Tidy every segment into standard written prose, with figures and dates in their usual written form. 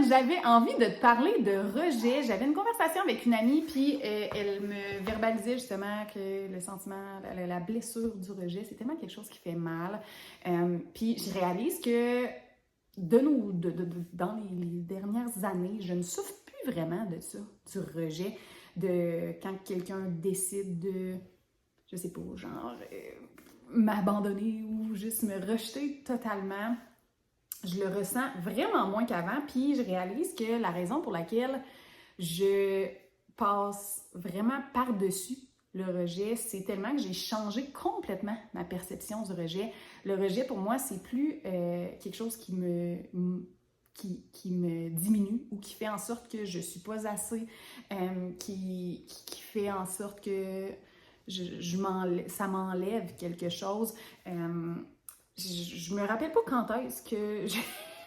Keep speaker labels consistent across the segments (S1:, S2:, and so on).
S1: j'avais envie de te parler de rejet. J'avais une conversation avec une amie, puis elle me verbalisait justement que le sentiment, la blessure du rejet, c'est tellement quelque chose qui fait mal. Puis je réalise que dans les dernières années, je ne souffre plus vraiment de ça, du rejet, de quand quelqu'un décide de, je sais pas, genre, m'abandonner ou juste me rejeter totalement. Je le ressens vraiment moins qu'avant, puis je réalise que la raison pour laquelle je passe vraiment par-dessus le rejet, c'est tellement que j'ai changé complètement ma perception du rejet. Le rejet, pour moi, c'est plus quelque chose qui me diminue ou qui fait en sorte que je suis pas assez, qui fait en sorte que ça m'enlève quelque chose. Je me rappelle pas quand est-ce que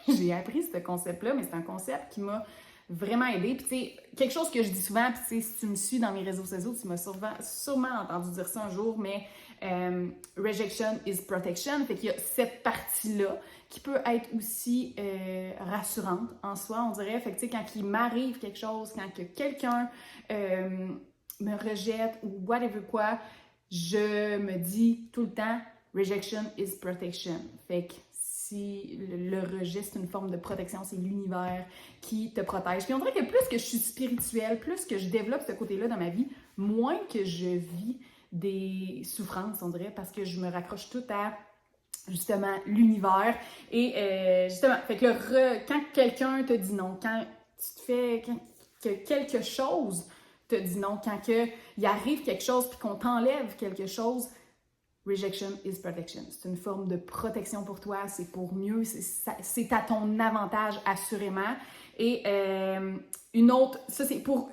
S1: j'ai appris ce concept-là, mais c'est un concept qui m'a vraiment aidé. Puis tu sais, quelque chose que je dis souvent, puis tu sais, si tu me suis dans mes réseaux sociaux, tu m'as sûrement entendu dire ça un jour, mais rejection is protection. Fait qu'il y a cette partie-là qui peut être aussi rassurante en soi, on dirait. Fait que tu sais, quand il m'arrive quelque chose, quand que quelqu'un me rejette ou whatever quoi, je me dis tout le temps rejection is protection. Fait que si le rejet, c'est une forme de protection, c'est l'univers qui te protège. Puis on dirait que plus que je suis spirituelle, plus que je développe ce côté-là dans ma vie, moins que je vis des souffrances, on dirait, parce que je me raccroche tout à justement l'univers. Et justement, fait que quand quelqu'un te dit non, quand que quelque chose te dit non, quand il arrive quelque chose puis qu'on t'enlève quelque chose, rejection is protection. C'est une forme de protection pour toi, c'est pour mieux, c'est à ton avantage assurément. Et une autre, ça c'est pour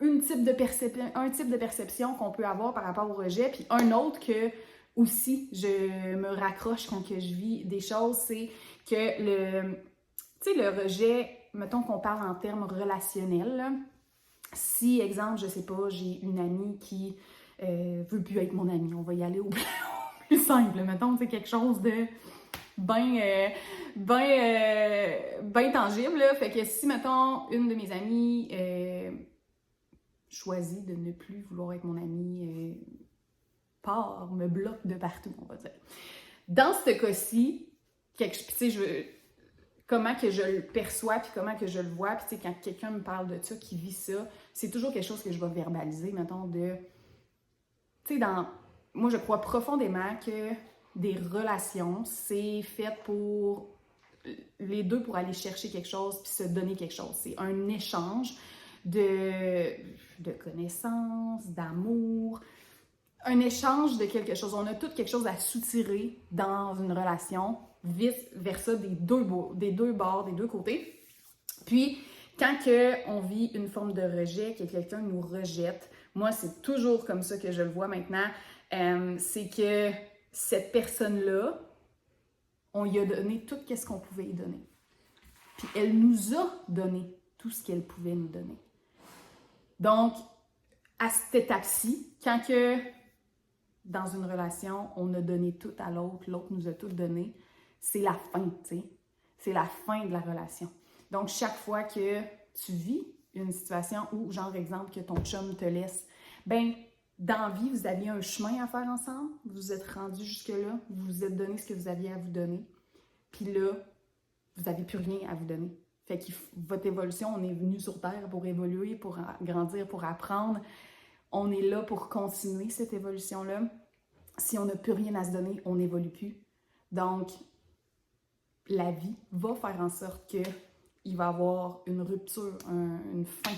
S1: un type de perception qu'on peut avoir par rapport au rejet, puis un autre que aussi je me raccroche quand que je vis des choses, c'est que le rejet, mettons qu'on parle en termes relationnels, là. Si, exemple, je sais pas, j'ai une amie qui veut plus être mon amie, on va y aller au plus simple, mettons, c'est quelque chose de bien tangible, là. Fait que si, mettons, une de mes amies choisit de ne plus vouloir être mon amie, part, me bloque de partout, on va dire. Dans ce cas-ci, tu sais, comment que je le perçois, puis comment que je le vois, puis tu sais, quand quelqu'un me parle de ça, qui vit ça, c'est toujours quelque chose que je vais verbaliser, mettons, de... Tu sais, moi, je crois profondément que des relations, c'est fait pour les deux pour aller chercher quelque chose puis se donner quelque chose. C'est un échange de connaissances, d'amour, un échange de quelque chose. On a tout quelque chose à soutirer dans une relation, vice-versa des deux bords, des deux côtés. Puis, quand on vit une forme de rejet, que quelqu'un nous rejette, moi, c'est toujours comme ça que je le vois maintenant, c'est que cette personne-là, on lui a donné tout ce qu'on pouvait lui donner. Puis elle nous a donné tout ce qu'elle pouvait nous donner. Donc, à cette étape-ci, quand que dans une relation, on a donné tout à l'autre, l'autre nous a tout donné, c'est la fin, tu sais. C'est la fin de la relation. Donc, chaque fois que tu vis une situation où, genre, exemple, que ton chum te laisse, ben, dans la vie, vous aviez un chemin à faire ensemble, vous vous êtes rendus jusque-là, vous vous êtes donné ce que vous aviez à vous donner, puis là, vous n'avez plus rien à vous donner. Fait que votre évolution, on est venu sur Terre pour évoluer, pour grandir, pour apprendre. On est là pour continuer cette évolution-là. Si on n'a plus rien à se donner, on n'évolue plus. Donc, la vie va faire en sorte qu'il va y avoir une rupture, une fin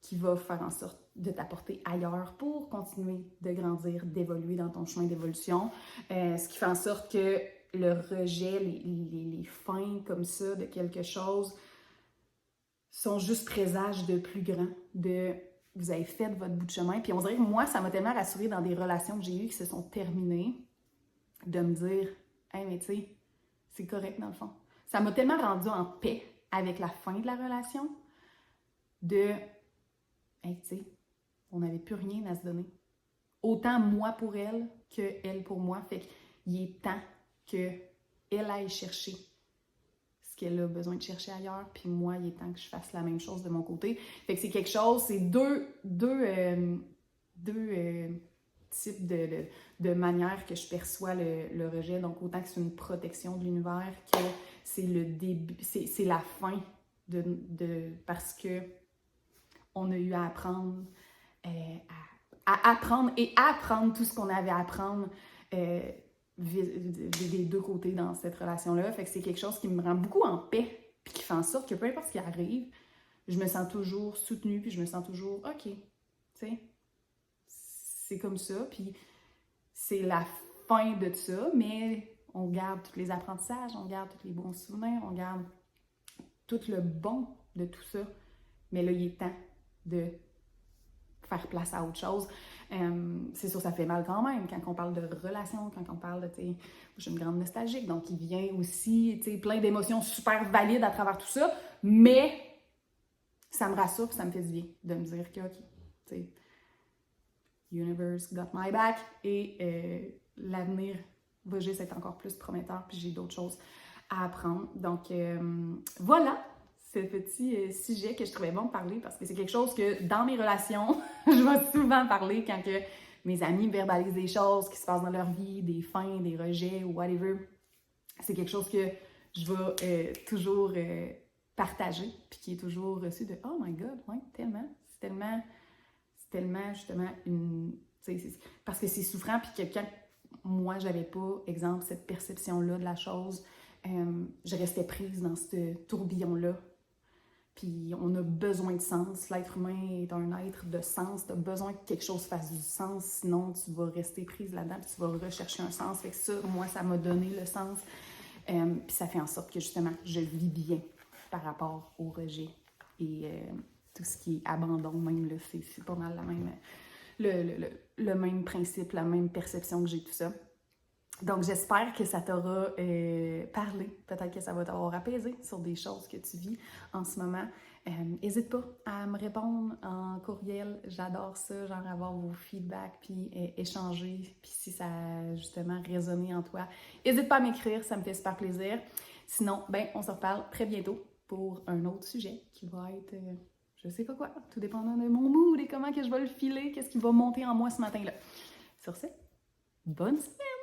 S1: qui va faire en sorte de t'apporter ailleurs pour continuer de grandir, d'évoluer dans ton chemin d'évolution. Ce qui fait en sorte que le rejet, les fins comme ça de quelque chose sont juste présages de plus grand, de vous avez fait votre bout de chemin. Puis on dirait que moi, ça m'a tellement rassurée dans des relations que j'ai eues qui se sont terminées, de me dire « Hey, mais tu sais, c'est correct dans le fond. » Ça m'a tellement rendue en paix avec la fin de la relation, de « Hey, tu sais, on n'avait plus rien à se donner. » Autant moi pour elle que elle pour moi. Fait qu'il est temps qu'elle aille chercher ce qu'elle a besoin de chercher ailleurs, puis moi, il est temps que je fasse la même chose de mon côté. Fait que c'est quelque chose, c'est deux types de manières que je perçois le rejet. Donc, autant que c'est une protection de l'univers, que c'est le début, c'est la fin parce que on a eu à apprendre, à apprendre et apprendre tout ce qu'on avait à apprendre des deux côtés dans cette relation-là. Fait que c'est quelque chose qui me rend beaucoup en paix, puis qui fait en sorte que peu importe ce qui arrive, je me sens toujours soutenue, puis je me sens toujours OK, tu sais, c'est comme ça, puis c'est la fin de ça, mais on garde tous les apprentissages, on garde tous les bons souvenirs, on garde tout le bon de tout ça. Mais là, il est temps de faire place à autre chose. C'est sûr, ça fait mal quand même quand on parle de relations, quand on parle de, tu sais, je suis une grande nostalgique, donc il vient aussi, tu sais, plein d'émotions super valides à travers tout ça, mais ça me rassure puis ça me fait du bien de me dire que, OK, tu sais, universe got my back et l'avenir va juste être encore plus prometteur puis j'ai d'autres choses à apprendre. Donc, voilà ce petit sujet que je trouvais bon de parler parce que c'est quelque chose que dans mes relations, je vais souvent parler quand que mes amis me verbalisent des choses qui se passent dans leur vie, des fins, des rejets ou whatever. C'est quelque chose que je vais toujours partager puis qui est toujours reçu de « Oh my God, ouais, tellement, c'est tellement justement une... » Parce que c'est souffrant puis que quand moi, j'avais pas, exemple, cette perception-là de la chose, je restais prise dans ce tourbillon-là. Puis on a besoin de sens. L'être humain est un être de sens. Tu as besoin que quelque chose fasse du sens, sinon tu vas rester prise là-dedans puis tu vas rechercher un sens. Fait que ça, moi, ça m'a donné le sens. Puis ça fait en sorte que justement, je vis bien par rapport au rejet. Et tout ce qui est abandon, même là, c'est pas mal la même, le même principe, la même perception que j'ai de tout ça. Donc, j'espère que ça t'aura parlé. Peut-être que ça va t'avoir apaisé sur des choses que tu vis en ce moment. N'hésite pas à me répondre en courriel. J'adore ça, genre avoir vos feedbacks, puis échanger. Puis si ça a justement résonné en toi, n'hésite pas à m'écrire, ça me fait super plaisir. Sinon, ben, on se reparle très bientôt pour un autre sujet qui va être, je sais pas quoi, tout dépendant de mon mood et comment que je vais le filer, qu'est-ce qui va monter en moi ce matin-là. Sur ce, bonne semaine!